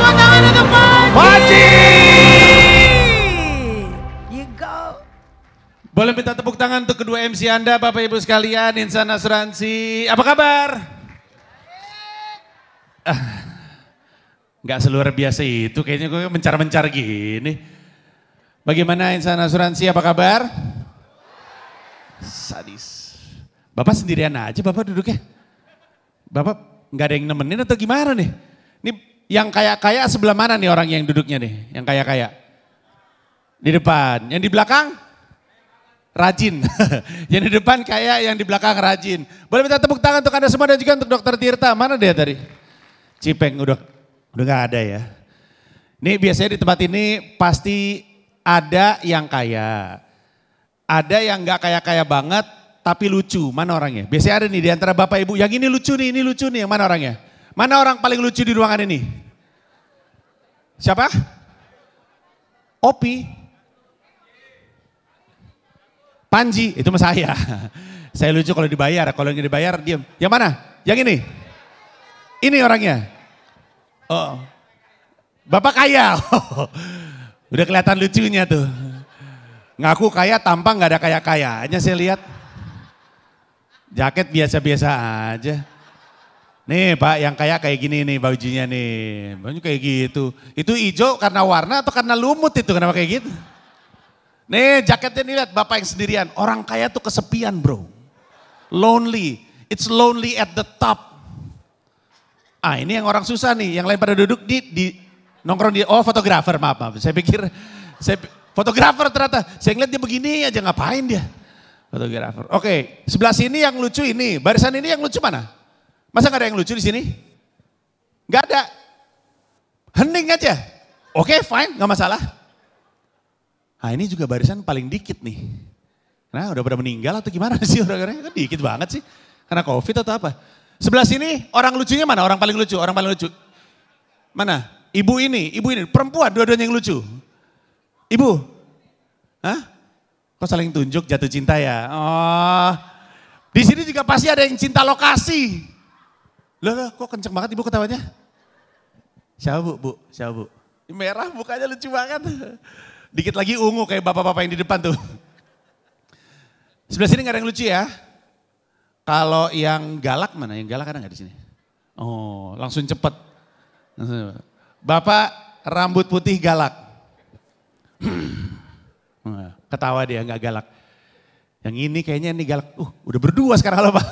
tepuk tangan untuk Panji. You go. Boleh minta tepuk tangan untuk kedua MC Anda, Bapak Ibu sekalian, Insan Asuransi. Apa kabar? Nggak seluar biasa itu, kayaknya gue mencar-mencar gini. Bagaimana Insan Asuransi, apa kabar? Sadis. Bapak sendirian aja, Bapak duduknya. Bapak nggak ada yang nemenin atau gimana nih? Ini yang kaya-kaya sebelah mana nih orang yang duduknya nih? Yang kaya-kaya? Di depan. Yang di belakang? Rajin. Yang di depan kaya, yang di belakang rajin. Boleh minta tepuk tangan untuk Anda semua dan juga untuk Dokter Tirta. Mana dia tadi? Cipeng, udah gak ada ya. Nih biasanya di tempat ini pasti ada yang kaya. Ada yang gak kaya-kaya banget tapi lucu. Mana orangnya? Biasanya ada nih di antara Bapak Ibu. Yang ini lucu nih. Yang mana orangnya? Mana orang paling lucu di ruangan ini? Siapa? Opi. Panji, itu mas saya. Saya lucu kalau dibayar, kalau nggak dibayar diam. Yang mana? Yang ini? Ini orangnya? Oh, Bapak kaya. Udah kelihatan lucunya tuh. Ngaku kaya, tampang nggak ada kaya-kayanya saya lihat. Jaket biasa-biasa aja. Nih Pak, yang kaya kayak gini nih bajunya nih. Baju kayak gitu. Itu hijau karena warna atau karena lumut itu, kenapa kayak gitu? Nih jaketnya nih lihat, Bapak yang sendirian. Orang kaya tuh kesepian bro. Lonely. It's lonely at the top. Ah ini yang orang susah nih. Yang lain pada duduk di nongkrong di, oh fotografer maaf. Saya pikir, fotografer ternyata. Saya ngeliat dia begini aja, ngapain dia? Fotografer. Oke, sebelah sini yang lucu ini. Barisan ini yang lucu mana? Masa gak ada yang lucu di sini? Gak ada. Hening aja. Oke fine, gak masalah. Nah ini juga barisan paling dikit nih. Nah udah pada meninggal atau gimana sih orang-orangnya? Kan dikit banget sih. Karena COVID atau apa. Sebelah sini orang lucunya mana? Orang paling lucu, Mana? Ibu ini. Perempuan dua-duanya yang lucu. Ibu? Hah? Kok saling tunjuk jatuh cinta ya? Oh. Di sini juga pasti ada yang cinta lokasi. Loh kok kenceng banget ibu ketawanya? Siapa bu? Siapa bu? Merah mukanya lucu banget. Dikit lagi ungu kayak bapak-bapak yang di depan tuh. Sebelah sini gak ada yang lucu ya. Kalau yang galak mana? Yang galak ada gak di sini? Oh langsung cepet. Bapak rambut putih galak. Ketawa dia gak galak. Yang ini kayaknya ini galak. Udah berdua sekarang. Halo Pak.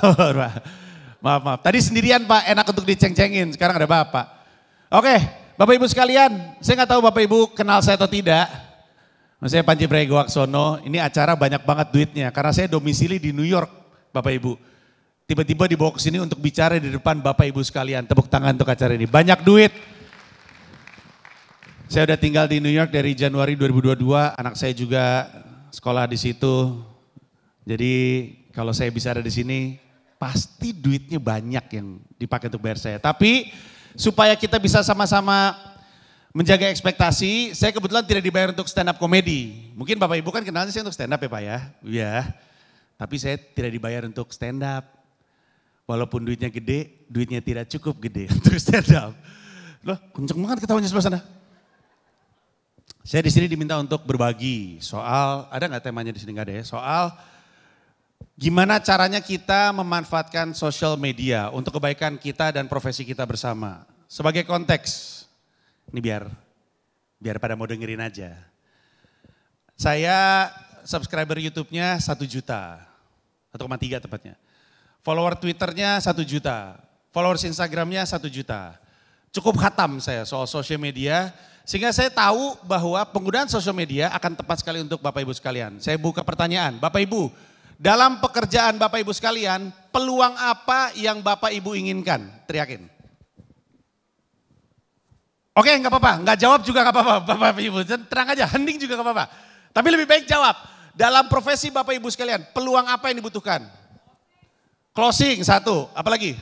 Maaf. Tadi sendirian Pak, enak untuk diceng-cengin. Sekarang ada Bapak. Oke, Bapak Ibu sekalian. Saya gak tahu Bapak Ibu kenal saya atau tidak. Saya Panji Pragiwaksono, ini acara banyak banget duitnya. Karena saya domisili di New York Bapak Ibu. Tiba-tiba dibawa ke sini untuk bicara di depan Bapak Ibu sekalian. Tepuk tangan untuk acara ini. Banyak duit. Saya udah tinggal di New York dari Januari 2022. Anak saya juga sekolah di situ. Jadi kalau saya bisa ada di sini, pasti duitnya banyak yang dipakai untuk bayar saya. Tapi supaya kita bisa sama-sama menjaga ekspektasi, saya kebetulan tidak dibayar untuk stand up komedi. Mungkin Bapak Ibu kan kenalnya saya untuk stand up ya Pak ya. Iya, tapi saya tidak dibayar untuk stand up. Walaupun duitnya gede, duitnya tidak cukup gede untuk stand up. Loh kenceng banget ketawanya sebelah sana. Saya di sini diminta untuk berbagi soal, ada nggak temanya di sini nggak ada ya? Soal gimana caranya kita memanfaatkan sosial media untuk kebaikan kita dan profesi kita bersama. Sebagai konteks, ini biar pada mau dengerin aja. Saya subscriber YouTube-nya 1 juta, 1,3 tepatnya. Follower Twitter-nya 1 juta, followers Instagram-nya 1 juta. Cukup khatam saya soal sosial media, sehingga saya tahu bahwa penggunaan sosial media akan tepat sekali untuk Bapak Ibu sekalian. Saya buka pertanyaan, Bapak Ibu, dalam pekerjaan Bapak Ibu sekalian, peluang apa yang Bapak Ibu inginkan? Teriakin. Oke nggak apa-apa, nggak jawab juga nggak apa-apa Bapak Ibu, terang aja, hening juga nggak apa-apa. Tapi lebih baik jawab, dalam profesi Bapak Ibu sekalian, peluang apa yang dibutuhkan? Closing 1, apa lagi?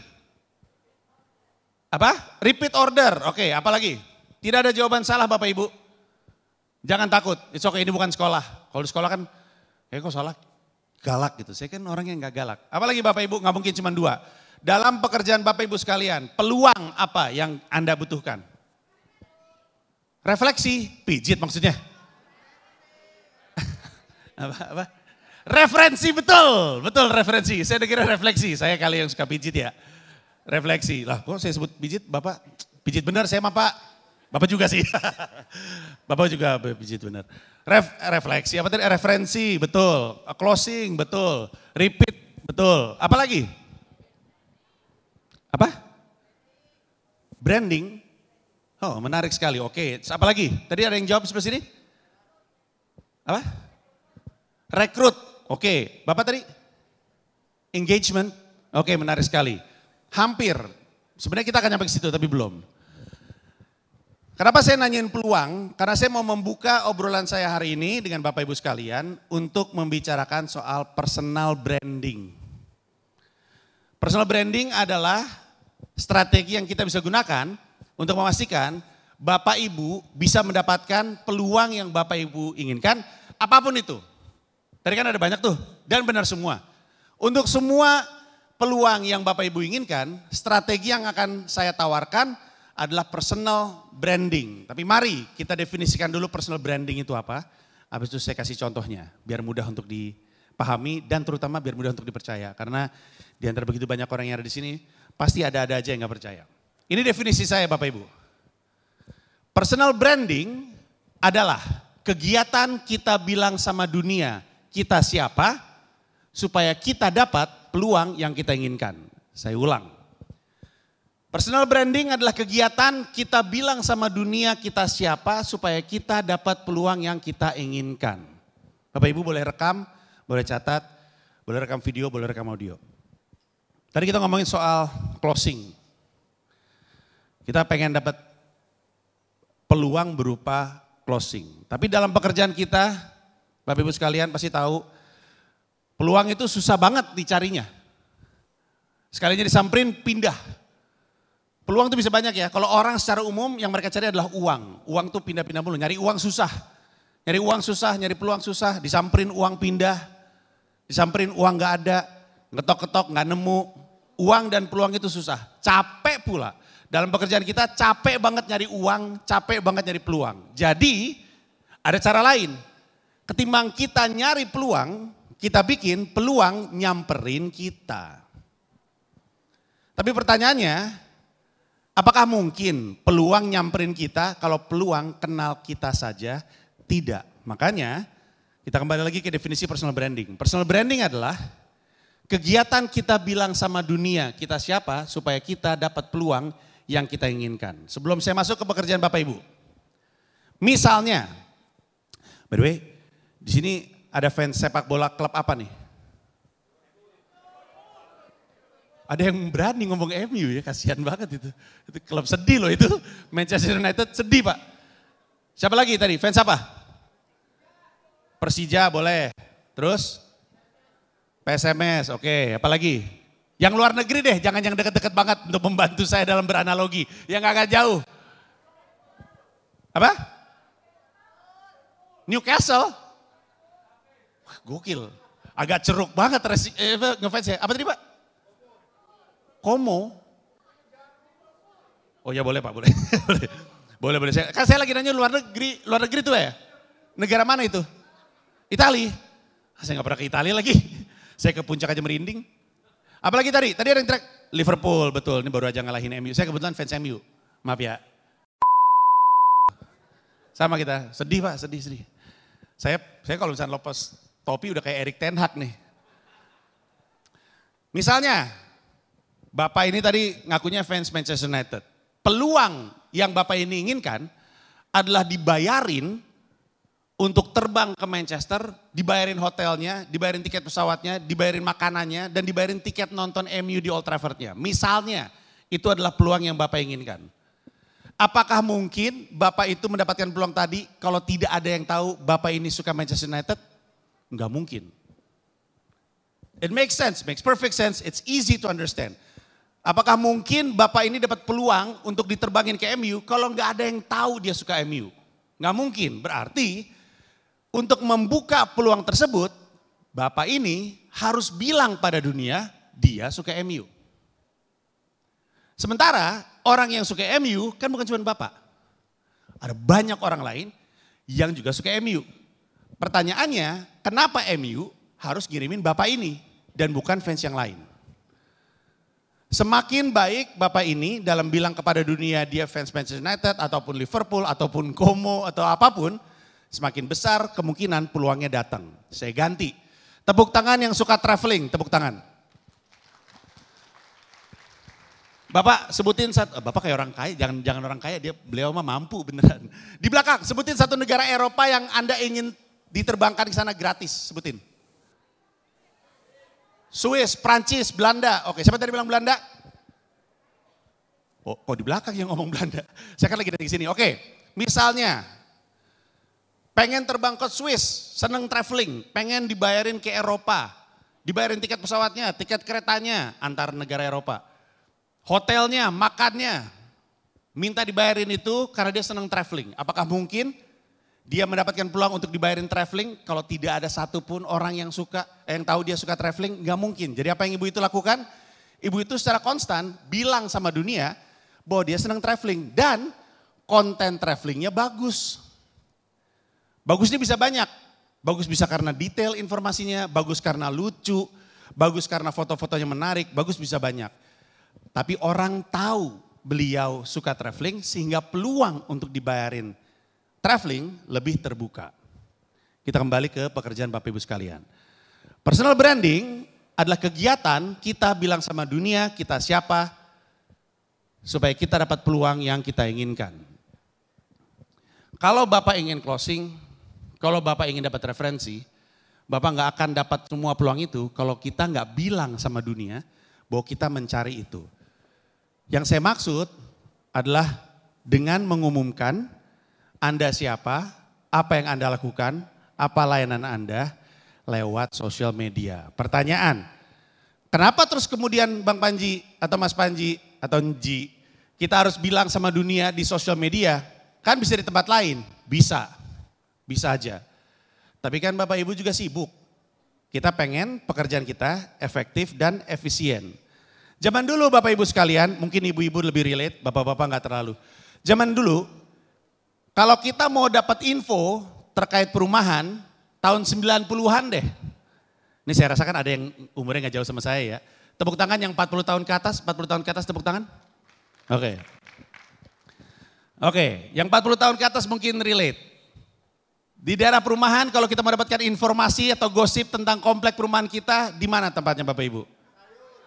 Apa? Repeat order, oke apa lagi? Tidak ada jawaban salah Bapak Ibu. Jangan takut, it's okay, ini bukan sekolah. Kalau di sekolah kan, kok salah galak gitu, saya kan orang yang nggak galak. Apalagi Bapak Ibu, nggak mungkin cuma 2. Dalam pekerjaan Bapak Ibu sekalian, peluang apa yang Anda butuhkan? Refleksi, pijit maksudnya. Apa? Referensi, betul referensi. Saya kira refleksi, saya kali yang suka pijit ya. Refleksi, lah kok saya sebut pijit, Bapak pijit benar, saya mah Pak. Bapak juga sih, Bapak juga pijit benar. Refleksi, apa tadi? Referensi, betul. Closing, betul. Repeat, betul. Apa lagi? Apa? Branding. Oh menarik sekali, oke. Apa lagi? Tadi ada yang jawab sebelah sini? Apa? Rekrut, oke. Bapak tadi? Engagement, oke menarik sekali. Hampir, sebenarnya kita akan nyampe ke situ tapi belum. Kenapa saya nanyain peluang? Karena saya mau membuka obrolan saya hari ini dengan Bapak Ibu sekalian untuk membicarakan soal personal branding. Personal branding adalah strategi yang kita bisa gunakan untuk memastikan Bapak Ibu bisa mendapatkan peluang yang Bapak Ibu inginkan, apapun itu. Tadi kan ada banyak tuh, dan benar semua. Untuk semua peluang yang Bapak Ibu inginkan, strategi yang akan saya tawarkan adalah personal branding. Tapi mari kita definisikan dulu personal branding itu apa. Habis itu saya kasih contohnya, biar mudah untuk dipahami dan terutama biar mudah untuk dipercaya. Karena di antara begitu banyak orang yang ada di sini, pasti ada-ada aja yang gak percaya. Ini definisi saya Bapak Ibu. Personal branding adalah kegiatan kita bilang sama dunia kita siapa, supaya kita dapat peluang yang kita inginkan. Saya ulang. Personal branding adalah kegiatan kita bilang sama dunia kita siapa, supaya kita dapat peluang yang kita inginkan. Bapak Ibu boleh rekam, boleh catat, boleh rekam video, boleh rekam audio. Tadi kita ngomongin soal closing. Kita pengen dapat peluang berupa closing. Tapi dalam pekerjaan kita, Bapak Ibu sekalian pasti tahu, peluang itu susah banget dicarinya. Sekalinya disamperin, pindah. Peluang itu bisa banyak ya, kalau orang secara umum yang mereka cari adalah uang. Uang tuh pindah-pindah mulu, nyari uang susah. Nyari uang susah, nyari peluang susah, disamperin uang pindah. Disamperin uang gak ada, ngetok-ketok gak nemu. Uang dan peluang itu susah, capek pula. Dalam pekerjaan kita capek banget nyari uang, capek banget nyari peluang. Jadi ada cara lain. Ketimbang kita nyari peluang, kita bikin peluang nyamperin kita. Tapi pertanyaannya, apakah mungkin peluang nyamperin kita kalau peluang kenal kita saja? Tidak. Makanya kita kembali lagi ke definisi personal branding. Personal branding adalah kegiatan kita bilang sama dunia kita siapa supaya kita dapat peluang yang kita inginkan. Sebelum saya masuk ke pekerjaan Bapak Ibu. Misalnya, by the way, di sini ada fans sepak bola klub apa nih? Ada yang berani ngomong MU ya, kasihan banget itu. Itu klub sedih loh itu, Manchester United sedih Pak. Siapa lagi tadi, fans apa? Persija boleh, terus PSMS, oke, apa lagi? Yang luar negeri deh, jangan yang deket-deket banget untuk membantu saya dalam beranalogi. Yang agak jauh. Apa? Newcastle? Wah, gokil. Agak ceruk banget ngefans ya. Apa tadi Pak? Como? Oh ya boleh Pak, boleh. boleh. Kan saya lagi nanya luar negeri tuh ya? Negara mana itu? Itali. Saya gak pernah ke Italia lagi. Saya ke puncak aja merinding. Apalagi tadi ada yang track Liverpool, betul. Ini baru aja ngalahin MU. Saya kebetulan fans MU. Maaf ya. Sama kita, sedih Pak, sedih. Saya kalau misalnya lepas topi udah kayak Erik Ten Hag nih. Misalnya, Bapak ini tadi ngakunya fans Manchester United. Peluang yang Bapak ini inginkan adalah dibayarin untuk terbang ke Manchester, dibayarin hotelnya, dibayarin tiket pesawatnya, dibayarin makanannya, dan dibayarin tiket nonton MU di Old Trafford-nya. Misalnya, itu adalah peluang yang Bapak inginkan. Apakah mungkin Bapak itu mendapatkan peluang tadi kalau tidak ada yang tahu Bapak ini suka Manchester United? Enggak mungkin. It makes sense, makes perfect sense, it's easy to understand. Apakah mungkin Bapak ini dapat peluang untuk diterbangin ke MU kalau nggak ada yang tahu dia suka MU? Nggak mungkin, berarti untuk membuka peluang tersebut, Bapak ini harus bilang pada dunia, dia suka MU. Sementara orang yang suka MU kan bukan cuma Bapak. Ada banyak orang lain yang juga suka MU. Pertanyaannya, kenapa MU harus ngirimin Bapak ini dan bukan fans yang lain? Semakin baik Bapak ini dalam bilang kepada dunia dia fans Manchester United ataupun Liverpool ataupun Como atau apapun, semakin besar kemungkinan peluangnya datang. Saya ganti. Tepuk tangan yang suka traveling, tepuk tangan. Bapak sebutin Bapak kayak orang kaya, jangan orang kaya, beliau mah mampu beneran. Di belakang sebutin satu negara Eropa yang Anda ingin diterbangkan ke sana gratis, sebutin. Swiss, Prancis, Belanda. Oke, siapa tadi bilang Belanda? Oh, kok di belakang yang ngomong Belanda? Saya kan lagi dari sini. Oke, misalnya pengen terbang ke Swiss, seneng traveling, pengen dibayarin ke Eropa, dibayarin tiket pesawatnya, tiket keretanya antar negara Eropa. Hotelnya, makannya, minta dibayarin itu karena dia senang traveling. Apakah mungkin dia mendapatkan peluang untuk dibayarin traveling kalau tidak ada satupun orang yang tahu dia suka traveling? Nggak mungkin. Jadi apa yang ibu itu lakukan? Ibu itu secara konstan bilang sama dunia bahwa dia senang traveling dan konten travelingnya bagus. Bagusnya bisa banyak. Bagus bisa karena detail informasinya, bagus karena lucu, bagus karena foto-fotonya menarik, bagus bisa banyak. Tapi orang tahu beliau suka traveling sehingga peluang untuk dibayarin traveling lebih terbuka. Kita kembali ke pekerjaan Bapak Ibu sekalian. Personal branding adalah kegiatan kita bilang sama dunia kita siapa supaya kita dapat peluang yang kita inginkan. Kalau Bapak ingin closing, kalau Bapak ingin dapat referensi, Bapak nggak akan dapat semua peluang itu kalau kita nggak bilang sama dunia bahwa kita mencari itu. Yang saya maksud adalah dengan mengumumkan Anda siapa, apa yang Anda lakukan, apa layanan Anda lewat sosial media. Pertanyaan, kenapa terus kemudian Bang Panji atau Mas Panji atau Nji, kita harus bilang sama dunia di sosial media? Kan bisa di tempat lain, bisa aja. Tapi kan Bapak Ibu juga sibuk. Kita pengen pekerjaan kita efektif dan efisien. Zaman dulu Bapak Ibu sekalian, mungkin ibu-ibu lebih relate, bapak-bapak nggak terlalu. Zaman dulu, kalau kita mau dapat info terkait perumahan, tahun 90-an deh. Ini saya rasakan ada yang umurnya nggak jauh sama saya ya. Tepuk tangan yang 40 tahun ke atas, 40 tahun ke atas tepuk tangan. Oke, yang 40 tahun ke atas mungkin relate. Di daerah perumahan kalau kita mau dapatkan informasi atau gosip tentang komplek perumahan kita, di mana tempatnya Bapak Ibu?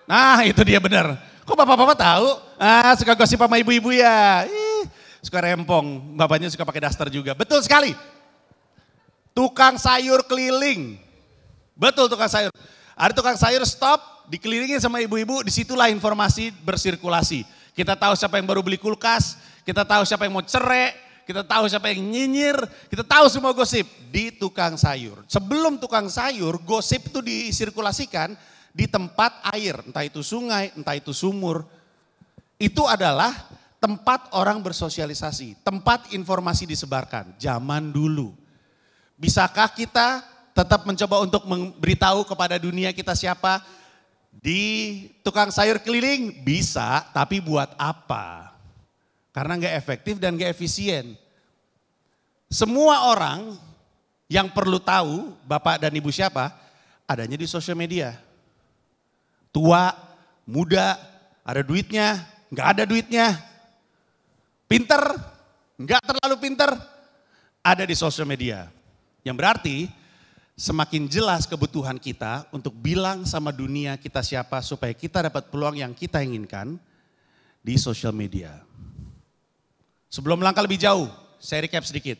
Nah itu dia benar. Kok bapak-bapak tahu? Suka gosip sama ibu-ibu ya. Suka rempong, bapaknya suka pakai daster juga. Betul sekali. Tukang sayur keliling. Betul tukang sayur. Ada tukang sayur stop, dikelilingin sama ibu-ibu, disitulah informasi bersirkulasi. Kita tahu siapa yang baru beli kulkas, kita tahu siapa yang mau cerai, kita tahu siapa yang nyinyir, kita tahu semua gosip di tukang sayur. Sebelum tukang sayur, gosip itu disirkulasikan di tempat air, entah itu sungai, entah itu sumur. Itu adalah tempat orang bersosialisasi, tempat informasi disebarkan, zaman dulu. Bisakah kita tetap mencoba untuk memberitahu kepada dunia kita siapa? Di tukang sayur keliling bisa, tapi buat apa? Karena nggak efektif dan nggak efisien. Semua orang yang perlu tahu Bapak dan Ibu siapa, adanya di sosial media. Tua, muda, ada duitnya, nggak ada duitnya. Pinter, nggak terlalu pinter, ada di sosial media. Yang berarti semakin jelas kebutuhan kita untuk bilang sama dunia kita siapa supaya kita dapat peluang yang kita inginkan di sosial media. Sebelum melangkah lebih jauh, saya recap sedikit.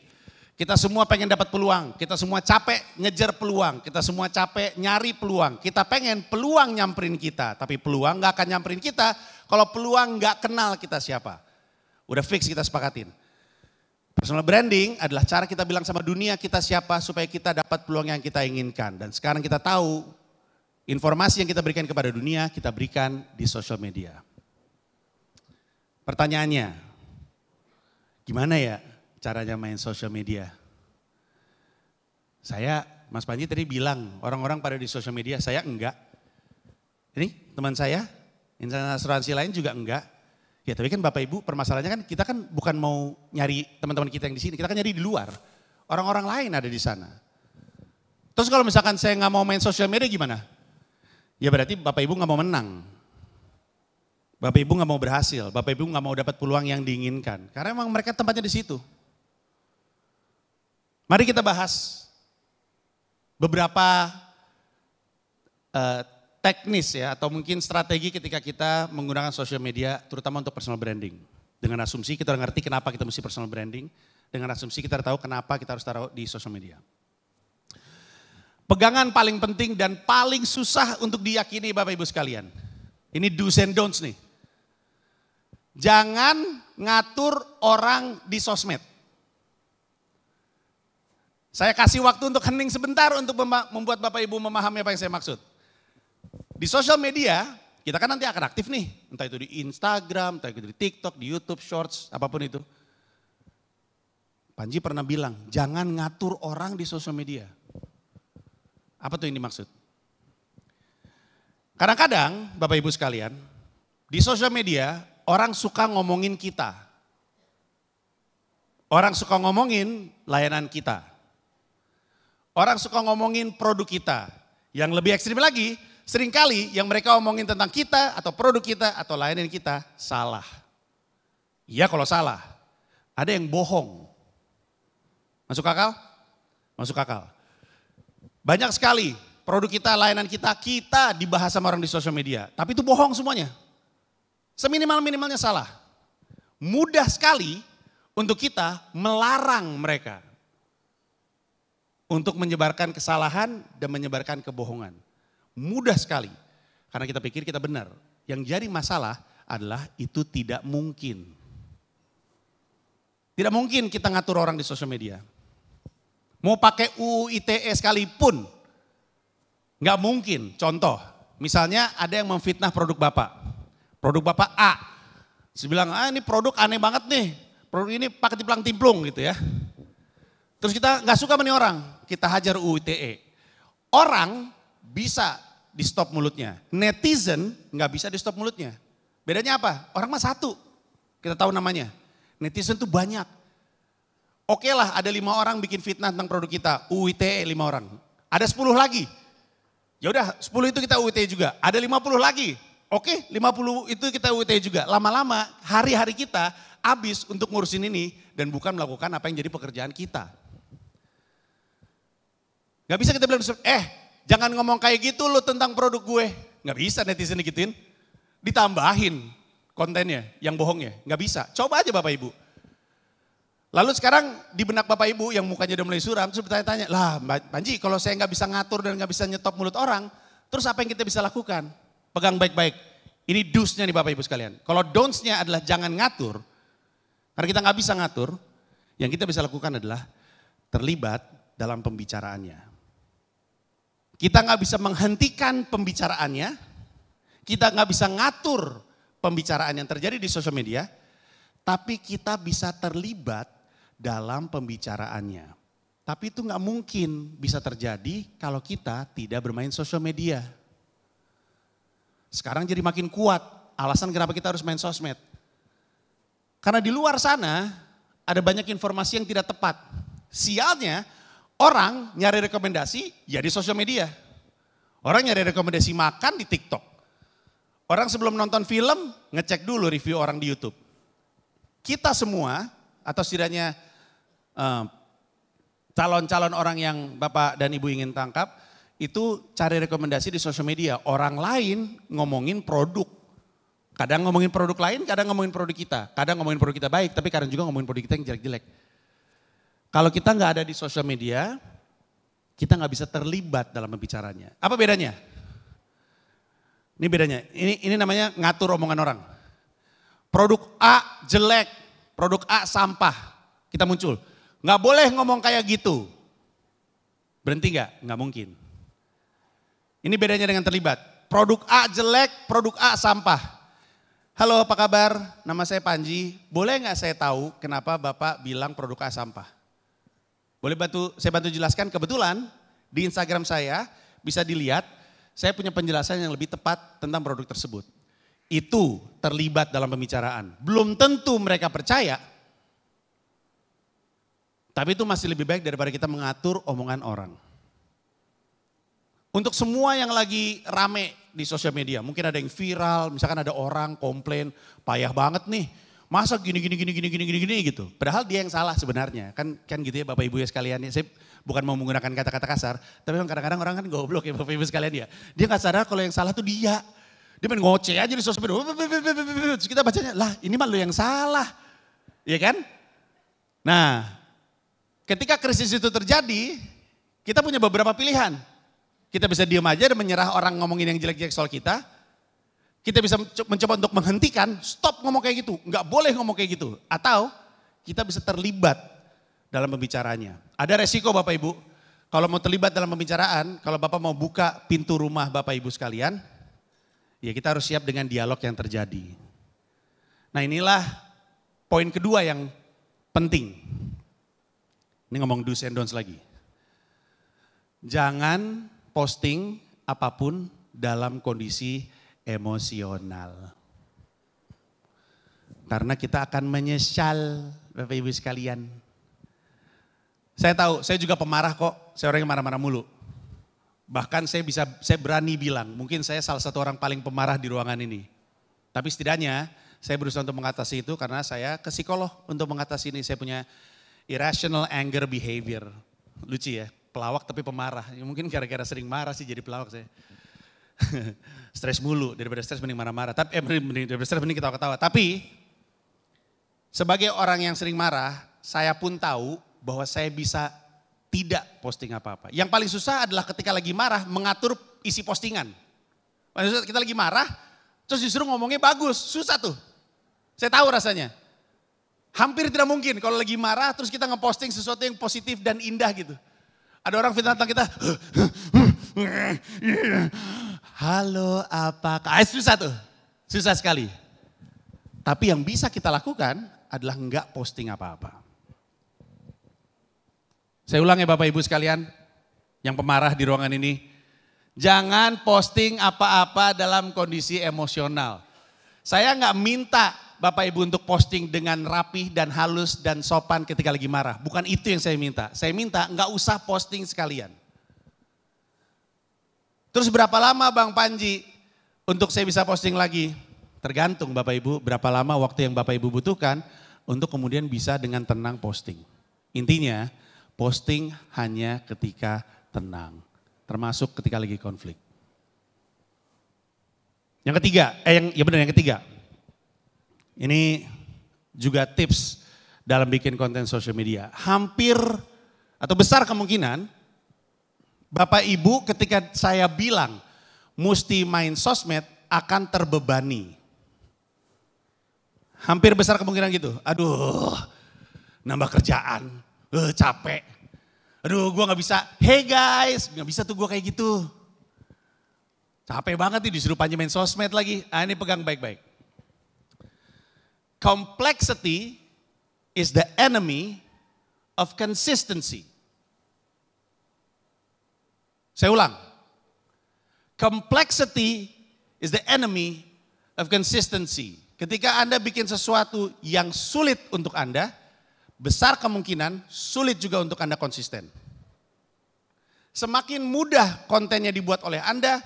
Kita semua pengen dapat peluang, kita semua capek ngejar peluang, kita semua capek nyari peluang. Kita pengen peluang nyamperin kita, tapi peluang gak akan nyamperin kita kalau peluang gak kenal kita siapa. Udah fix kita sepakatin. Personal branding adalah cara kita bilang sama dunia kita siapa supaya kita dapat peluang yang kita inginkan. Dan sekarang kita tahu informasi yang kita berikan kepada dunia kita berikan di sosial media. Pertanyaannya, gimana ya caranya main sosial media? Saya, Mas Panji tadi bilang orang-orang pada di sosial media, saya enggak. Ini teman saya, instansi asuransi lain juga enggak. Ya tapi kan Bapak Ibu permasalahannya kan kita kan bukan mau nyari teman-teman kita yang di sini, kita kan nyari di luar. Orang-orang lain ada di sana. Terus kalau misalkan saya nggak mau main sosial media gimana? Ya berarti Bapak Ibu nggak mau menang. Bapak Ibu nggak mau berhasil, Bapak Ibu nggak mau dapat peluang yang diinginkan. Karena emang mereka tempatnya di situ. Mari kita bahas beberapa teknis ya atau mungkin strategi ketika kita menggunakan sosial media terutama untuk personal branding. Dengan asumsi kita udah ngerti kenapa kita mesti personal branding, dengan asumsi kita tahu kenapa kita harus taruh di sosial media. Pegangan paling penting dan paling susah untuk diyakini Bapak Ibu sekalian. Ini do's and don'ts nih. Jangan ngatur orang di sosmed. Saya kasih waktu untuk hening sebentar untuk membuat Bapak Ibu memahami apa yang saya maksud. Di sosial media, kita kan nanti akan aktif nih. Entah itu di Instagram, entah itu di TikTok, di YouTube, Shorts, apapun itu. Panji pernah bilang, jangan ngatur orang di sosial media. Apa tuh yang dimaksud? Kadang-kadang, Bapak Ibu sekalian, di sosial media, orang suka ngomongin kita. Orang suka ngomongin layanan kita. Orang suka ngomongin produk kita. Yang lebih ekstrim lagi, seringkali yang mereka omongin tentang kita atau produk kita atau layanan kita salah. Iya kalau salah. Ada yang bohong. Masuk akal? Masuk akal. Banyak sekali produk kita, layanan kita dibahas sama orang di sosial media. Tapi itu bohong semuanya. Seminimal-minimalnya salah. Mudah sekali untuk kita melarang mereka. Untuk menyebarkan kesalahan dan menyebarkan kebohongan. Mudah sekali. Karena kita pikir kita benar. Yang jadi masalah adalah itu tidak mungkin. Tidak mungkin kita ngatur orang di sosial media. Mau pakai UU ITE sekalipun. Nggak mungkin. Contoh, misalnya ada yang memfitnah produk Bapak. Produk Bapak A. Terus bilang, ini produk aneh banget nih. Produk ini pakai timplang-timplung gitu ya. Terus kita nggak suka sama nih orang. Kita hajar UU ITE. Orang bisa di stop mulutnya. Netizen nggak bisa di stop mulutnya. Bedanya apa? Orang mah satu. Kita tahu namanya. Netizen tuh banyak. Oke lah ada 5 orang bikin fitnah tentang produk kita. UU ITE 5 orang. Ada 10 lagi. Ya udah 10 itu kita UU ITE juga. Ada 50 lagi. Oke 50 itu kita UU ITE juga. Lama-lama hari-hari kita habis untuk ngurusin ini. Dan bukan melakukan apa yang jadi pekerjaan kita. Gak bisa kita bilang, jangan ngomong kayak gitu lo tentang produk gue. Gak bisa netizen digituin. Ditambahin kontennya yang bohongnya. Gak bisa. Coba aja Bapak Ibu. Lalu sekarang di benak Bapak Ibu yang mukanya udah mulai suram. Terus bertanya-tanya, lah Panji kalau saya gak bisa ngatur dan gak bisa nyetop mulut orang. Terus apa yang kita bisa lakukan? Pegang baik-baik. Ini do's-nya nih Bapak Ibu sekalian. Kalau don'ts-nya adalah jangan ngatur. Karena kita gak bisa ngatur. Yang kita bisa lakukan adalah terlibat dalam pembicaraannya. Kita nggak bisa menghentikan pembicaraannya, kita nggak bisa ngatur pembicaraan yang terjadi di sosial media, tapi kita bisa terlibat dalam pembicaraannya. Tapi itu nggak mungkin bisa terjadi kalau kita tidak bermain sosial media. Sekarang jadi makin kuat alasan kenapa kita harus main sosmed. Karena di luar sana ada banyak informasi yang tidak tepat. Sialnya, orang nyari rekomendasi ya di sosial media. Orang nyari rekomendasi makan di TikTok. Orang sebelum nonton film ngecek dulu review orang di YouTube. Kita semua atau setidaknya calon-calon orang yang Bapak dan Ibu ingin tangkap itu cari rekomendasi di sosial media. Orang lain ngomongin produk. Kadang ngomongin produk lain, kadang ngomongin produk kita. Kadang ngomongin produk kita baik, tapi kadang juga ngomongin produk kita yang jelek-jelek. Kalau kita nggak ada di sosial media, kita nggak bisa terlibat dalam pembicaranya. Apa bedanya? Ini bedanya, ini namanya ngatur omongan orang. Produk A jelek, produk A sampah, kita muncul. Nggak boleh ngomong kayak gitu. Berhenti nggak? Nggak mungkin. Ini bedanya dengan terlibat. Produk A jelek, produk A sampah. Halo apa kabar? Nama saya Panji. Boleh nggak saya tahu kenapa Bapak bilang produk A sampah? Boleh saya bantu jelaskan, kebetulan di Instagram saya bisa dilihat, saya punya penjelasan yang lebih tepat tentang produk tersebut. itu terlibat dalam pembicaraan. Belum tentu mereka percaya, tapi itu masih lebih baik daripada kita mengatur omongan orang. Untuk semua yang lagi rame di sosial media, mungkin ada yang viral, misalkan ada orang komplain, payah banget nih, masa gini gitu. Padahal dia yang salah sebenarnya, kan gitu ya Bapak Ibu ya sekalian. Saya bukan mau menggunakan kata-kata kasar, tapi memang kadang-kadang orang kan goblok ya Bapak Ibu sekalian ya. Dia gak sadar kalau yang salah tuh dia. Dia main ngoceh aja di sosial media, terus kita bacanya, lah ini mah lu yang salah, ya kan? Nah, ketika krisis itu terjadi, kita punya beberapa pilihan. Kita bisa diam aja dan menyerah orang ngomongin yang jelek-jelek soal kita. Kita bisa mencoba untuk menghentikan, stop ngomong kayak gitu, nggak boleh ngomong kayak gitu. Atau kita bisa terlibat dalam pembicaranya. Ada resiko Bapak Ibu, kalau mau terlibat dalam pembicaraan, kalau Bapak mau buka pintu rumah Bapak Ibu sekalian, ya kita harus siap dengan dialog yang terjadi. Nah inilah poin kedua yang penting. Ini ngomong do's and don'ts lagi. Jangan posting apapun dalam kondisi emosional. Karena kita akan menyesal Bapak Ibu sekalian. Saya tahu, saya juga pemarah kok, saya orang yang marah-marah mulu. Bahkan saya berani bilang, mungkin saya salah satu orang paling pemarah di ruangan ini. Tapi setidaknya saya berusaha untuk mengatasi itu karena saya ke psikolog untuk mengatasi ini. Saya punya irrational anger behavior. Lucu ya, pelawak tapi pemarah. Ya, mungkin gara-gara sering marah sih jadi pelawak saya. Stres mulu, daripada stres mending marah-marah. Tapi daripada stres mending ketawa-ketawa. Tapi sebagai orang yang sering marah, saya pun tahu bahwa saya bisa tidak posting apa-apa. Yang paling susah adalah ketika lagi marah mengatur isi postingan. Maksudnya kita lagi marah, terus justru ngomongnya bagus, susah tuh. Saya tahu rasanya. Hampir tidak mungkin kalau lagi marah terus kita ngeposting sesuatu yang positif dan indah gitu. Ada orang fitnah tentang kita, halo apa, susah tuh, susah sekali. Tapi yang bisa kita lakukan adalah enggak posting apa-apa. Saya ulang ya Bapak Ibu sekalian, yang pemarah di ruangan ini. Jangan posting apa-apa dalam kondisi emosional. Saya nggak minta Bapak Ibu untuk posting dengan rapih dan halus dan sopan ketika lagi marah. Bukan itu yang saya minta. Saya minta nggak usah posting sekalian. Terus berapa lama Bang Panji untuk saya bisa posting lagi? Tergantung Bapak Ibu berapa lama waktu yang Bapak Ibu butuhkan untuk kemudian bisa dengan tenang posting. Intinya posting hanya ketika tenang. Termasuk ketika lagi konflik. Yang ketiga, yang ketiga. Ini juga tips dalam bikin konten social media. Hampir atau besar kemungkinan Bapak Ibu ketika saya bilang mesti main sosmed akan terbebani. Hampir besar kemungkinan gitu. Aduh, nambah kerjaan, capek. Aduh gue gak bisa, hey guys, gak bisa tuh gue kayak gitu. Capek banget nih disuruh panjang main sosmed lagi. Ah ini pegang baik-baik. Complexity is the enemy of consistency. Saya ulang. Complexity is the enemy of consistency. Ketika Anda bikin sesuatu yang sulit untuk Anda, besar kemungkinan sulit juga untuk Anda konsisten. Semakin mudah kontennya dibuat oleh Anda,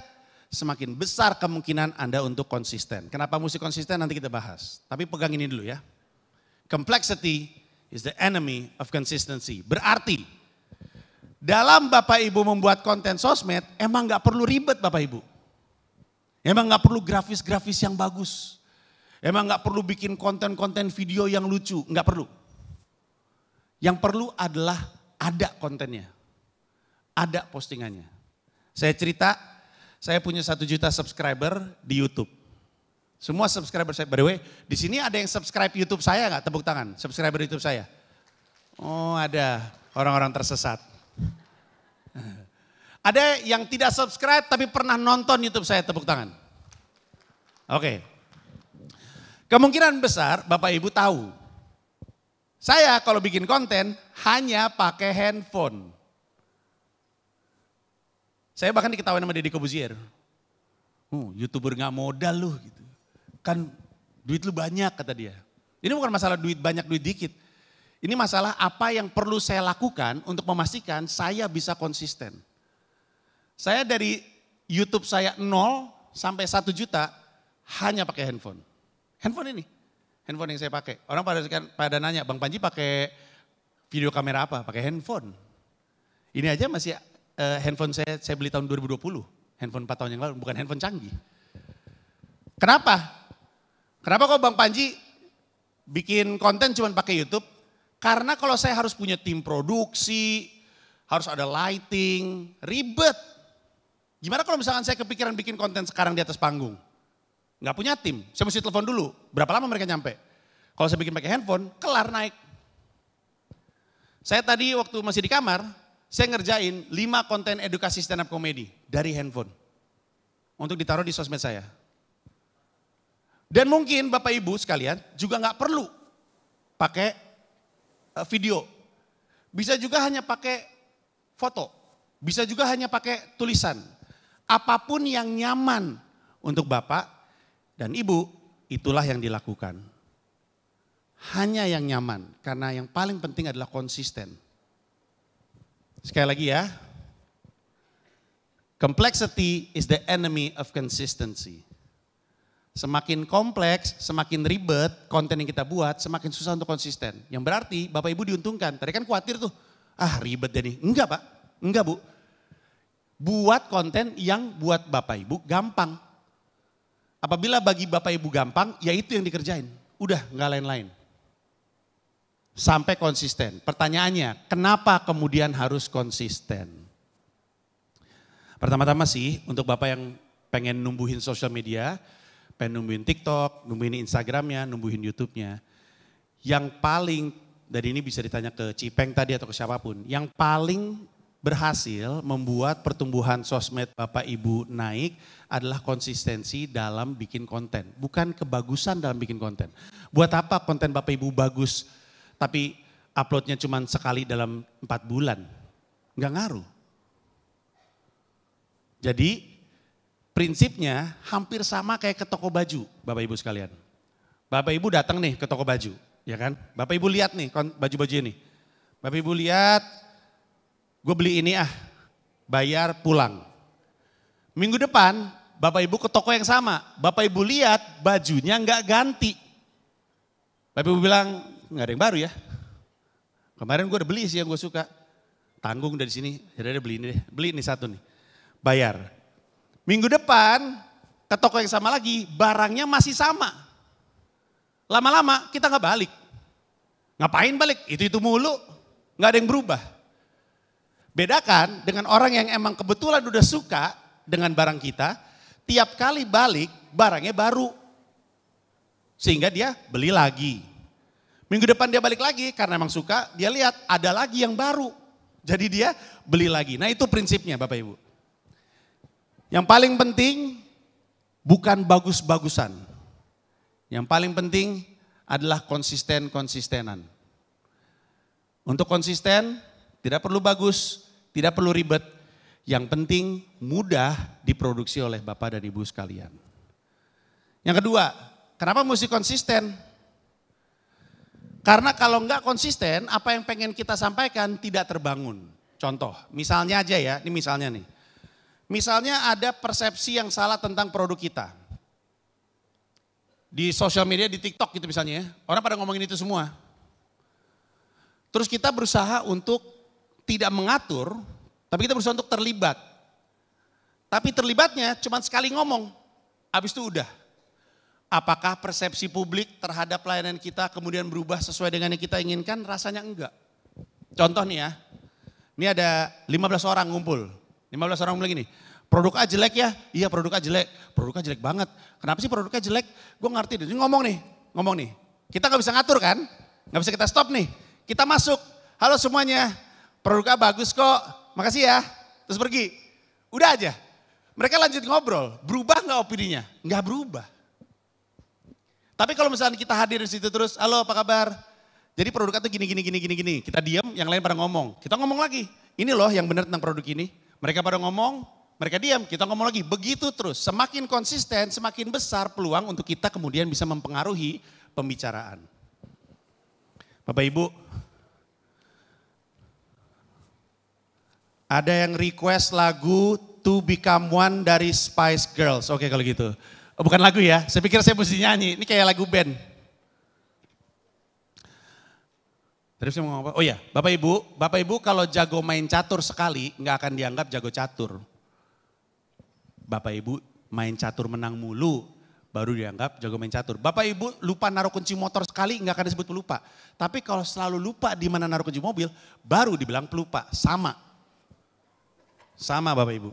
semakin besar kemungkinan Anda untuk konsisten. Kenapa mesti konsisten nanti kita bahas. Tapi pegang ini dulu ya. Complexity is the enemy of consistency. Berarti dalam Bapak Ibu membuat konten sosmed emang gak perlu ribet Bapak Ibu. Emang gak perlu grafis-grafis yang bagus. Emang gak perlu bikin konten-konten video yang lucu. Gak perlu. Yang perlu adalah ada kontennya. Ada postingannya. Saya cerita, saya punya 1 juta subscriber di YouTube. Semua subscriber saya, by the way, di sini ada yang subscribe YouTube saya nggak? Tepuk tangan, subscriber YouTube saya. Oh ada, orang-orang tersesat. Ada yang tidak subscribe tapi pernah nonton YouTube saya, tepuk tangan. Oke. Kemungkinan besar Bapak Ibu tahu. Saya kalau bikin konten hanya pakai handphone. Saya bahkan diketawain sama Deddy Corbuzier. YouTuber gak modal lu gitu. kan duit lu banyak kata dia. Ini bukan masalah duit banyak, duit dikit. Ini masalah apa yang perlu saya lakukan untuk memastikan saya bisa konsisten. Saya dari YouTube saya 0 sampai 1 juta hanya pakai handphone. Handphone ini, handphone yang saya pakai. Orang pada nanya, Bang Panji pakai video kamera apa? Pakai handphone. Ini aja masih handphone saya beli tahun 2020. Handphone 4 tahun yang lalu, bukan handphone canggih. Kenapa? Kenapa kok Bang Panji bikin konten cuma pakai YouTube? Karena kalau saya harus punya tim produksi, harus ada lighting, ribet. Gimana kalau misalkan saya kepikiran bikin konten sekarang di atas panggung? Nggak punya tim, saya mesti telepon dulu. Berapa lama mereka nyampe? Kalau saya bikin pakai handphone, kelar naik. Saya tadi waktu masih di kamar, saya ngerjain 5 konten edukasi stand up comedy dari handphone. Untuk ditaruh di sosmed saya. Dan mungkin Bapak Ibu sekalian juga nggak perlu pakai video. Bisa juga hanya pakai foto. Bisa juga hanya pakai tulisan. Apapun yang nyaman untuk Bapak dan Ibu, itulah yang dilakukan. Hanya yang nyaman, karena yang paling penting adalah konsisten. Sekali lagi ya. Complexity is the enemy of consistency. Semakin kompleks, semakin ribet konten yang kita buat, semakin susah untuk konsisten. Yang berarti Bapak Ibu diuntungkan. Tadi kan khawatir tuh, ribet deh nih. Enggak Pak, enggak Bu. Buat konten yang buat Bapak Ibu gampang. Apabila bagi Bapak Ibu gampang, ya itu yang dikerjain. Udah, enggak lain-lain. Sampai konsisten. Pertanyaannya, kenapa kemudian harus konsisten? Pertama-tama sih, untuk Bapak yang pengen numbuhin sosial media, pengen numbuhin TikTok, numbuhin Instagramnya, numbuhin YouTube-nya. Yang paling, dari ini bisa ditanya ke Cipeng tadi atau ke siapapun, yang paling berhasil membuat pertumbuhan sosmed Bapak Ibu naik adalah konsistensi dalam bikin konten. Bukan kebagusan dalam bikin konten. Buat apa konten Bapak Ibu bagus, tapi uploadnya cuma sekali dalam 4 bulan? Nggak ngaruh. Jadi, prinsipnya hampir sama kayak ke toko baju, Bapak Ibu sekalian. Bapak Ibu datang nih ke toko baju, ya kan? Bapak Ibu lihat nih baju-baju ini. Bapak Ibu lihat, gue beli ini bayar pulang. Minggu depan, Bapak Ibu ke toko yang sama. Bapak Ibu lihat bajunya nggak ganti. Bapak Ibu bilang, nggak ada yang baru ya. Kemarin gue udah beli sih yang gue suka. Tanggung dari sini, jadi beli ini deh. Beli ini satu nih, bayar. Minggu depan ke toko yang sama lagi, barangnya masih sama. Lama-lama kita nggak balik. Ngapain balik? Itu mulu, nggak ada yang berubah. Bedakan dengan orang yang emang kebetulan udah suka dengan barang kita, tiap kali balik barangnya baru. Sehingga dia beli lagi. Minggu depan dia balik lagi karena emang suka, dia lihat ada lagi yang baru. Jadi dia beli lagi. Nah itu prinsipnya Bapak Ibu. Yang paling penting bukan bagus-bagusan. Yang paling penting adalah konsisten-konsistenan. Untuk konsisten tidak perlu bagus, tidak perlu ribet. Yang penting mudah diproduksi oleh Bapak dan Ibu sekalian. Yang kedua, kenapa mesti konsisten? Karena kalau enggak konsisten, apa yang pengen kita sampaikan tidak terbangun. Contoh, misalnya aja ya, ini misalnya nih. Misalnya ada persepsi yang salah tentang produk kita. Di sosial media, di TikTok gitu misalnya ya. Orang pada ngomongin itu semua. Terus kita berusaha untuk tidak mengatur, tapi kita berusaha untuk terlibat. Tapi terlibatnya cuma sekali ngomong, habis itu udah. Apakah persepsi publik terhadap pelayanan kita kemudian berubah sesuai dengan yang kita inginkan? Rasanya enggak. Contoh nih ya, ini ada 15 orang ngumpul. 15 orang bilang gini, produk A jelek ya? Iya produk A jelek. Produk A jelek banget. Kenapa sih produknya jelek? Gue ngerti. Ini ngomong nih. Kita gak bisa ngatur kan? Gak bisa kita stop nih. Kita masuk. Halo semuanya, produk A bagus kok. Makasih ya. Terus pergi. Udah aja. Mereka lanjut ngobrol. Berubah gak opininya? Gak berubah. Tapi kalau misalnya kita hadir di situ terus, halo apa kabar? Jadi produk A tuh gini. Kita diam, yang lain pada ngomong. Kita ngomong lagi. Ini loh yang benar tentang produk ini. Mereka pada ngomong, Mereka diam, kita ngomong lagi. Begitu terus, semakin konsisten, semakin besar peluang untuk kita kemudian bisa mempengaruhi pembicaraan. Bapak Ibu, ada yang request lagu To Become One dari Spice Girls. Oke kalau gitu. Oh, bukan lagu ya, saya pikir saya mesti nyanyi. Ini kayak lagu band. Terus saya mau ngomong apa? Oh ya, Bapak Ibu kalau jago main catur sekali nggak akan dianggap jago catur. Bapak Ibu main catur menang mulu baru dianggap jago main catur. Bapak Ibu lupa naruh kunci motor sekali nggak akan disebut pelupa. Tapi kalau selalu lupa di mana naruh kunci mobil baru dibilang pelupa. Sama Bapak Ibu.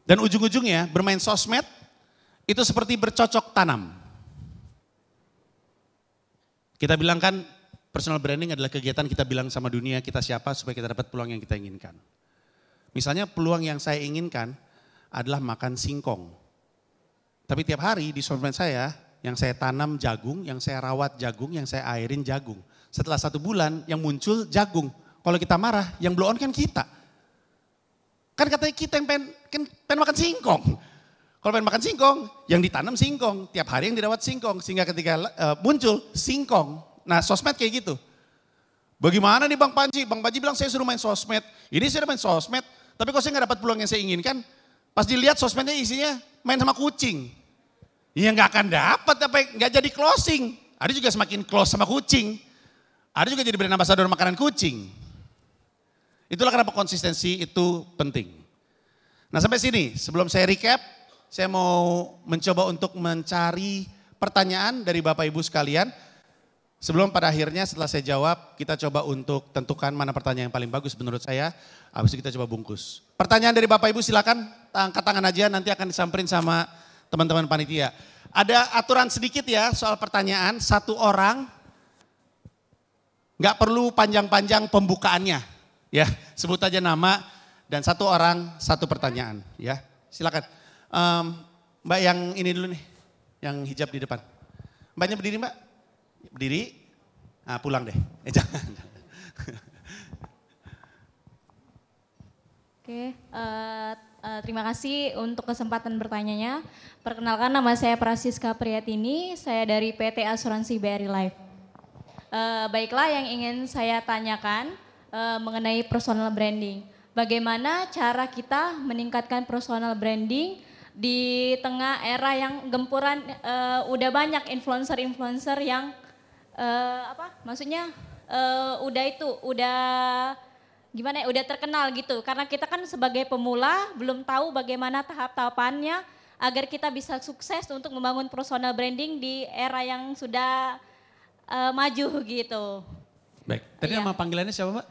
Dan ujung-ujungnya bermain sosmed itu seperti bercocok tanam. Kita bilang kan personal branding adalah kegiatan kita bilang sama dunia kita siapa supaya kita dapat peluang yang kita inginkan. Misalnya peluang yang saya inginkan adalah makan singkong. Tapi tiap hari di sosmed saya yang saya tanam jagung, yang saya rawat jagung, yang saya airin jagung. Setelah 1 bulan yang muncul jagung. Kalau kita marah yang blow on kan kita. Kan katanya kita yang pengen makan singkong. Kalau pengen makan singkong, yang ditanam singkong. Tiap hari yang dirawat singkong. Sehingga ketika muncul singkong. Nah sosmed kayak gitu. Bagaimana nih Bang Panji? Bang Panji bilang saya suruh main sosmed. Ini saya main sosmed. Tapi kalau saya gak dapat peluang yang saya inginkan. Pas dilihat sosmednya isinya main sama kucing. Ya gak akan dapat, gak jadi closing. Ada juga semakin close sama kucing. Ada juga jadi brand ambassador makanan kucing. Itulah kenapa konsistensi itu penting. Nah sampai sini sebelum saya recap, saya mau mencoba untuk mencari pertanyaan dari Bapak Ibu sekalian. Sebelum pada akhirnya setelah saya jawab, kita coba untuk tentukan mana pertanyaan yang paling bagus menurut saya. Habis itu kita coba bungkus. Pertanyaan dari Bapak Ibu silakan, angkat tangan aja nanti akan disamperin sama teman-teman panitia. Ada aturan sedikit ya soal pertanyaan, 1 orang gak perlu panjang-panjang pembukaannya. Ya, sebut aja nama dan 1 orang 1 pertanyaan ya. Silakan. Mbak yang ini dulu nih, yang hijab di depan. Mbaknya berdiri Mbak? Berdiri, nah, pulang deh. Jangan. Oke, terima kasih untuk kesempatan bertanyanya. Perkenalkan nama saya Prasiska Priyatini, saya dari PT Asuransi BRI Life. Baiklah yang ingin saya tanyakan mengenai personal branding. Bagaimana cara kita meningkatkan personal branding di tengah era yang gempuran udah banyak influencer-influencer yang udah terkenal gitu. Karena kita kan sebagai pemula belum tahu bagaimana tahap-tahapannya agar kita bisa sukses untuk membangun personal branding di era yang sudah maju gitu. Baik, tadi nama panggilannya siapa Mbak?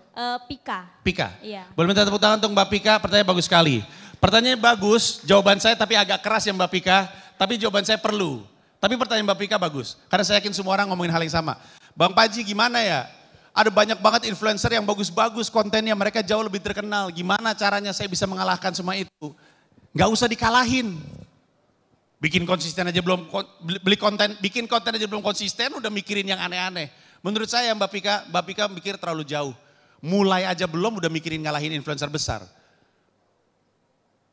Pika. Pika? Iya. Boleh minta tepuk tangan untuk Mbak Pika, pertanyaan bagus sekali. Pertanyaannya bagus, jawaban saya tapi agak keras ya Mbak Pika, tapi jawaban saya perlu. Tapi pertanyaan Mbak Pika bagus, karena saya yakin semua orang ngomongin hal yang sama. Bang Panji gimana ya? Ada banyak banget influencer yang bagus-bagus kontennya, mereka jauh lebih terkenal. Gimana caranya saya bisa mengalahkan semua itu? Gak usah dikalahin. Bikin konsisten aja belum, bikin konten aja belum konsisten udah mikirin yang aneh-aneh. Menurut saya Mbak Pika mikir terlalu jauh. Mulai aja belum udah mikirin ngalahin influencer besar.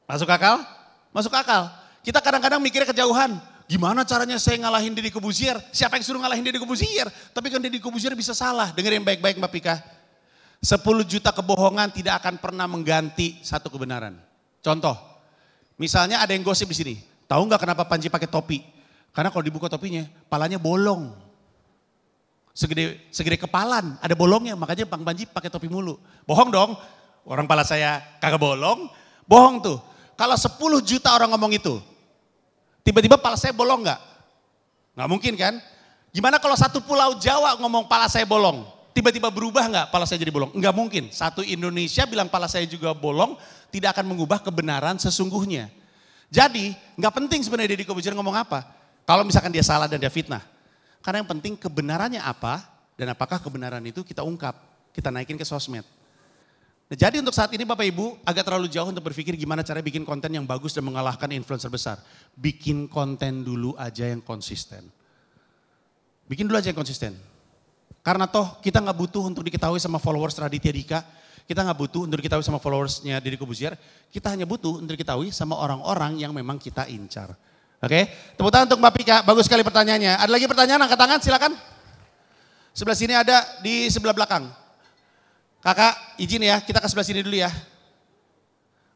Masuk akal? Masuk akal. Kita kadang-kadang mikirnya kejauhan. Gimana caranya saya ngalahin Deddy Corbuzier? Siapa yang suruh ngalahin Deddy Corbuzier? Tapi kan Deddy Corbuzier bisa salah. Dengerin baik-baik Mbak Pika. 10 juta kebohongan tidak akan pernah mengganti 1 kebenaran. Contoh, misalnya ada yang gosip di sini. Tahu nggak kenapa Panji pakai topi? Karena kalau dibuka topinya, palanya bolong. Segede kepalan, ada bolongnya, makanya Bang Panji pakai topi mulu. Bohong dong, orang pala saya kagak bolong, bohong tuh. Kalau 10 juta orang ngomong itu, tiba-tiba pala saya bolong nggak? Nggak mungkin kan? Gimana kalau 1 pulau Jawa ngomong pala saya bolong? Tiba-tiba berubah nggak pala saya jadi bolong? Nggak mungkin. 1 Indonesia bilang pala saya juga bolong, tidak akan mengubah kebenaran sesungguhnya. Jadi nggak penting sebenarnya Deddy Corbuzier ngomong apa. Kalau misalkan dia salah dan dia fitnah. Karena yang penting kebenarannya apa dan apakah kebenaran itu kita ungkap, kita naikin ke sosmed. Nah, jadi untuk saat ini Bapak Ibu agak terlalu jauh untuk berpikir gimana cara bikin konten yang bagus dan mengalahkan influencer besar. Bikin konten dulu aja yang konsisten. Bikin dulu aja yang konsisten. Karena toh kita nggak butuh untuk diketahui sama followers Raditya Dika. Kita nggak butuh untuk diketahui sama followersnya Deddy Corbuzier. Kita hanya butuh untuk diketahui sama orang-orang yang memang kita incar. Oke, tepuk tangan untuk Mbak Pika. Bagus sekali pertanyaannya. Ada lagi pertanyaan, angkat tangan silakan. Sebelah sini ada, di sebelah belakang. Kakak izin ya, kita ke sebelah sini dulu ya.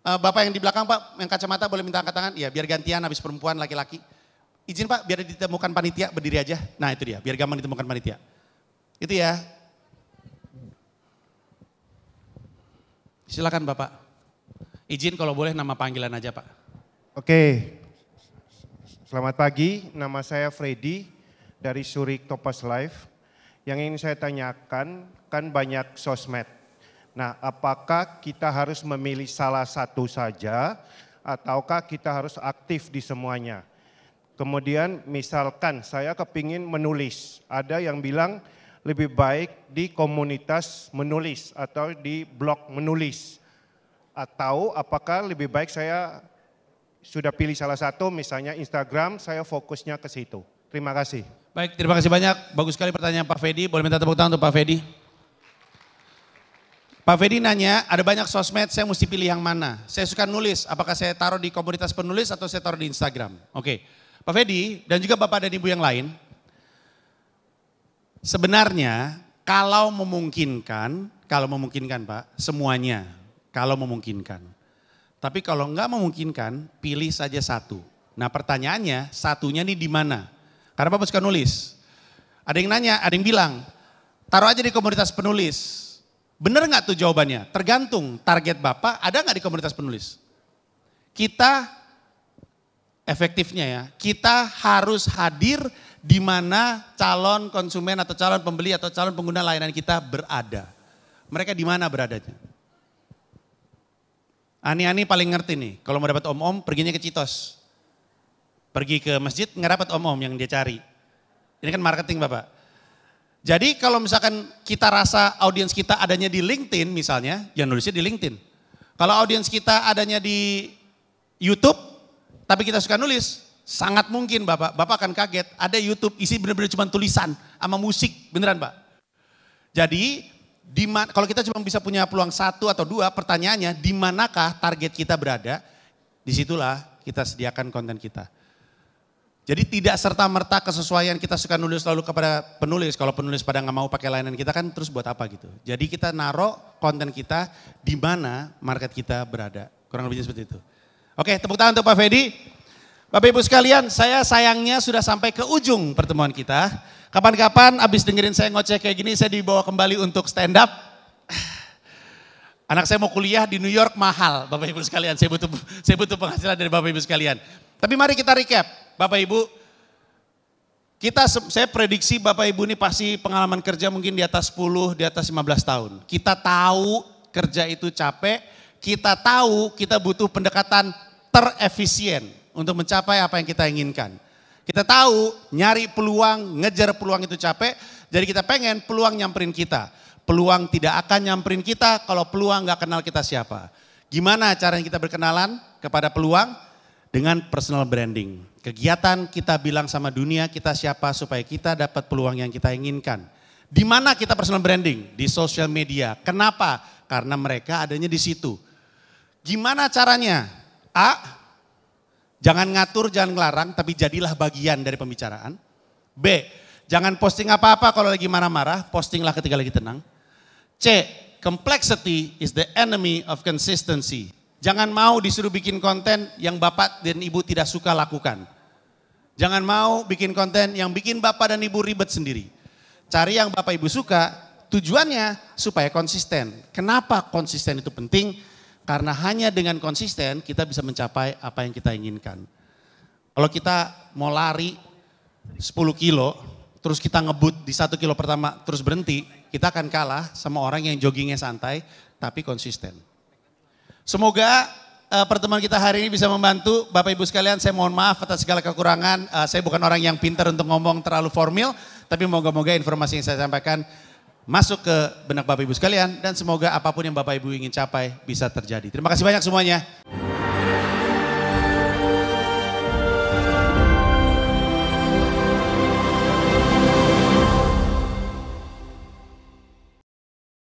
Bapak yang di belakang Pak, yang kacamata boleh minta angkat tangan? Ya biar gantian habis perempuan laki-laki. Izin Pak, biar ditemukan panitia, berdiri aja. Nah itu dia, biar gampang ditemukan panitia. Itu ya. Silakan Bapak. Izin kalau boleh nama panggilan aja Pak. Oke, selamat pagi. Nama saya Freddy dari Surik Topaz Live. Yang ingin saya tanyakan, kan banyak sosmed. Nah, apakah kita harus memilih salah satu saja ataukah kita harus aktif di semuanya? Kemudian misalkan saya kepingin menulis, ada yang bilang lebih baik di komunitas menulis atau di blog menulis. Atau apakah lebih baik saya sudah pilih salah satu, misalnya Instagram, saya fokusnya ke situ. Terima kasih. Baik, terima kasih banyak. Bagus sekali pertanyaan Pak Fedi. Boleh minta tepuk tangan untuk Pak Fedi? Pak Fedi nanya, ada banyak sosmed, saya mesti pilih yang mana? Saya suka nulis, apakah saya taruh di komunitas penulis atau saya taruh di Instagram? Oke, Pak Fedi dan juga Bapak dan Ibu yang lain, sebenarnya kalau memungkinkan Pak, semuanya kalau memungkinkan. Tapi kalau enggak memungkinkan, pilih saja satu. Nah pertanyaannya, satunya nih di mana? Karena Bapak suka nulis. Ada yang nanya, ada yang bilang, taruh aja di komunitas penulis. Bener nggak tuh jawabannya? Tergantung target Bapak ada nggak di komunitas penulis? Kita efektifnya ya, kita harus hadir di mana calon konsumen atau calon pembeli atau calon pengguna layanan kita berada. Mereka di mana beradanya? Ani-ani paling ngerti nih, kalau mau dapat om-om perginya ke Citos. Pergi ke masjid nggak dapat om-om yang dia cari. Ini kan marketing Bapak. Jadi kalau misalkan kita rasa audiens kita adanya di LinkedIn misalnya, ya nulisnya di LinkedIn. Kalau audiens kita adanya di YouTube, tapi kita suka nulis, sangat mungkin Bapak akan kaget. Ada YouTube isi benar-benar cuma tulisan sama musik, beneran Pak. Jadi kalau kita cuma bisa punya peluang satu atau dua, pertanyaannya di manakah target kita berada, disitulah kita sediakan konten kita. Jadi tidak serta-merta kesesuaian kita suka nulis lalu kepada penulis. Kalau penulis pada nggak mau pakai layanan kita kan terus buat apa gitu. Jadi kita naruh konten kita di mana market kita berada. Kurang lebihnya seperti itu. Oke, tepuk tangan untuk Pak Fedi. Bapak Ibu sekalian, saya sayangnya sudah sampai ke ujung pertemuan kita. Kapan-kapan abis dengerin saya ngoceh kayak gini, saya dibawa kembali untuk stand up. Anak saya mau kuliah di New York mahal, Bapak Ibu sekalian. Saya butuh penghasilan dari Bapak Ibu sekalian. Tapi mari kita recap, Bapak Ibu. Saya prediksi Bapak Ibu ini pasti pengalaman kerja mungkin di atas 10, di atas 15 tahun. Kita tahu kerja itu capek, kita tahu kita butuh pendekatan terefisien untuk mencapai apa yang kita inginkan. Kita tahu nyari peluang, ngejar peluang itu capek, jadi kita pengen peluang nyamperin kita. Peluang tidak akan nyamperin kita kalau peluang gak kenal kita siapa. Gimana caranya kita berkenalan kepada peluang? Dengan personal branding. Kegiatan kita bilang sama dunia kita siapa supaya kita dapat peluang yang kita inginkan. Di mana kita personal branding? Di sosial media. Kenapa? Karena mereka adanya di situ. Gimana caranya? A, jangan ngatur, jangan ngelarang, tapi jadilah bagian dari pembicaraan. B, jangan posting apa-apa kalau lagi marah-marah, postinglah ketika lagi tenang. C, complexity is the enemy of consistency. Jangan mau disuruh bikin konten yang Bapak dan Ibu tidak suka lakukan. Jangan mau bikin konten yang bikin Bapak dan Ibu ribet sendiri. Cari yang Bapak Ibu suka, tujuannya supaya konsisten. Kenapa konsisten itu penting? Karena hanya dengan konsisten kita bisa mencapai apa yang kita inginkan. Kalau kita mau lari 10 kilo, terus kita ngebut di 1 kilo pertama terus berhenti, kita akan kalah sama orang yang joggingnya santai tapi konsisten. Semoga pertemuan kita hari ini bisa membantu Bapak Ibu sekalian. Saya mohon maaf atas segala kekurangan. Saya bukan orang yang pintar untuk ngomong terlalu formal, tapi moga-moga informasi yang saya sampaikan masuk ke benak Bapak Ibu sekalian dan semoga apapun yang Bapak Ibu ingin capai bisa terjadi. Terima kasih banyak semuanya.